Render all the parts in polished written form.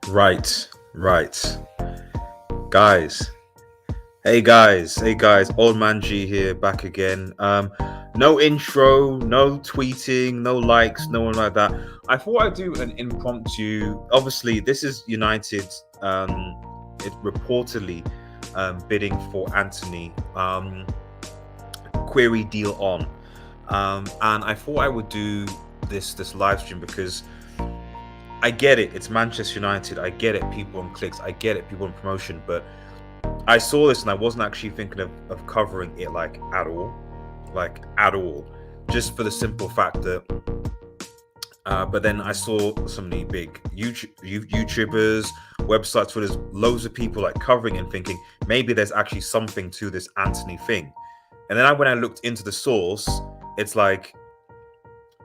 Right. Guys. Hey guys, old man G here, back again. No intro, no tweeting, no likes, no one like that. I thought I'd do an impromptu. Obviously, this is United. It reportedly bidding for Anthony. Query deal on. And I thought I would do this live stream because I get it. It's Manchester United. I get it. People on clicks. I get it. People on promotion. But I saw this and I wasn't actually thinking of covering it at all, just for the simple fact that. But then I saw some of the big YouTubers, websites where there's loads of people covering and thinking maybe there's actually something to this Anthony thing. And then when I looked into the source, it's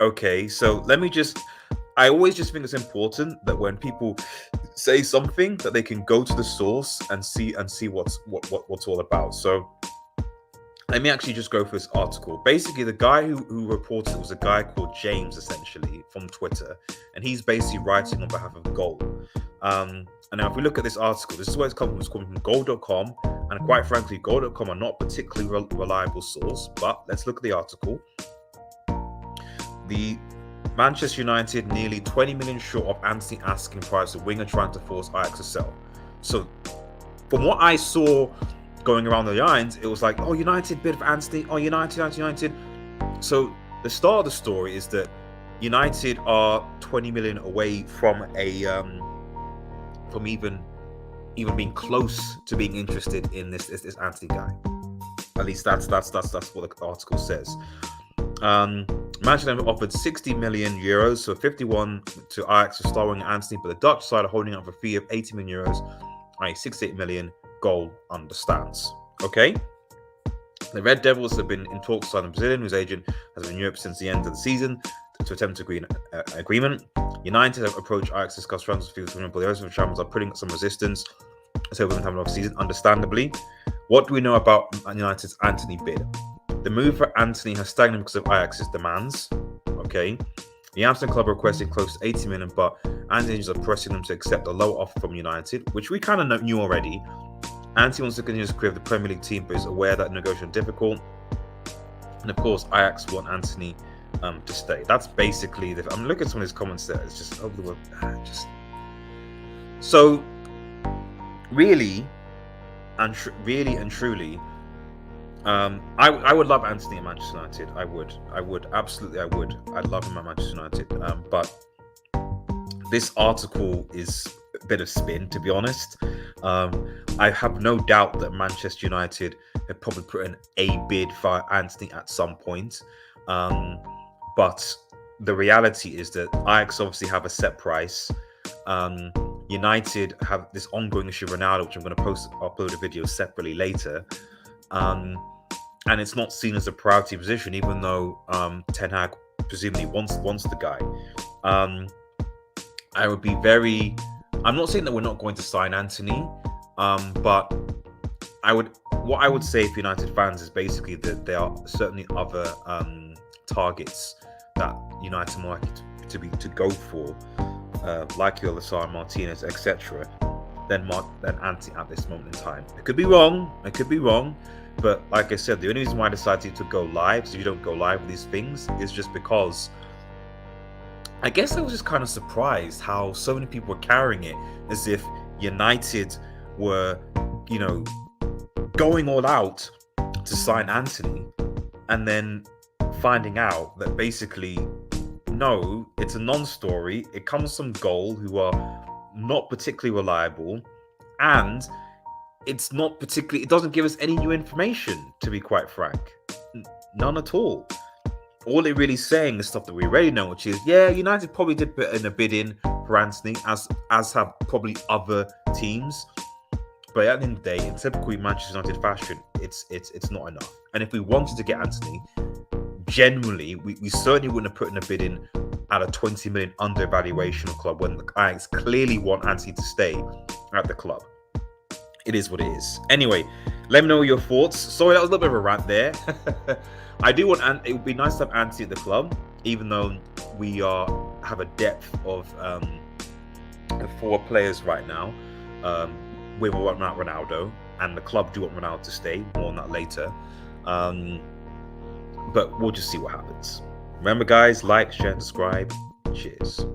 okay, so let me just. I always just think it's important that when people say something, that they can go to the source and see what's all about. So let me actually just go for this article. Basically, the guy who reported it was a guy called James, essentially, from Twitter, and he's basically writing on behalf of Goal. And now if we look at this article, this is where it's coming from. It's coming from Goal.com, and quite frankly, Goal.com are not a particularly reliable source, but let's look at the article. The Manchester United nearly 20 million short of Anthony asking price of winger trying to force Ajax to sell. So from what I saw going around the lines, it was United bid for Anthony, United. So the start of the story is that United are 20 million away from from even being close to being interested in this Anthony guy. At least that's what the article says. Manchester United offered 60 million euros, so 51 to Ajax for starring Anthony, but the Dutch side are holding up a fee of 80 million euros, i.e. 68 million. Goal understands. Okay? The Red Devils have been in talks to sign a Brazilian whose agent has been in Europe since the end of the season to attempt to agree an agreement. United have approached Ajax to discuss transfer fees, but the rest of the champions are putting up some resistance, so we're going to have an off-season, understandably. What do we know about United's Anthony bid? The move for Anthony has stagnated because of Ajax's demands. Okay. The Amsterdam club requested close to 80 million, but Anthony are pressing them to accept a lower offer from United, which we kind of knew already. Anthony wants to continue his career with the Premier League team, but is aware that negotiation is difficult. And of course, Ajax want Anthony to stay. That's basically I'm looking at some of his comments there. It's just over the word. So really and truly. I would love Anthony at Manchester United. I would absolutely. I'd love him at Manchester United. But this article is a bit of spin, to be honest. I have no doubt that Manchester United have probably put in a bid for Anthony at some point. But the reality is that Ajax obviously have a set price. United have this ongoing issue with Ronaldo, which I'm going to upload a video separately later. And it's not seen as a priority position, even though Ten Hag presumably wants the guy. I would be very. I'm not saying that we're not going to sign Anthony, but what I would say for United fans is basically that there are certainly other targets that United might like to go for, like Yolasar, Martinez, etc. Than Anthony at this moment in time. It could be wrong. But like I said, the only reason why I decided to go live, so you don't go live with these things, is just because I guess I was just kind of surprised how so many people were carrying it as if United were, going all out to sign Anthony, and then finding out that basically, no, it's a non-story. It comes from Goal, who are not particularly reliable, and it doesn't give us any new information, to be quite frank. None at all. All it really is saying is stuff that we already know, which is, yeah, United probably did put in a bid in for Anthony, as have probably other teams. But at the end of the day, in typical Manchester United fashion, it's not enough. And if we wanted to get Anthony, generally, we certainly wouldn't have put in a bid in at a 20 million undervaluation of club when the Ajax clearly want Anthony to stay at the club. It is what it is. Anyway, let me know your thoughts. Sorry, that was a little bit of a rant there. I do want, it would be nice to have Anthony at the club, even though we have a depth of the forward players right now. We want Ronaldo, and the club do want Ronaldo to stay. More on that later. But we'll just see what happens. Remember, guys, like, share, and subscribe. Cheers.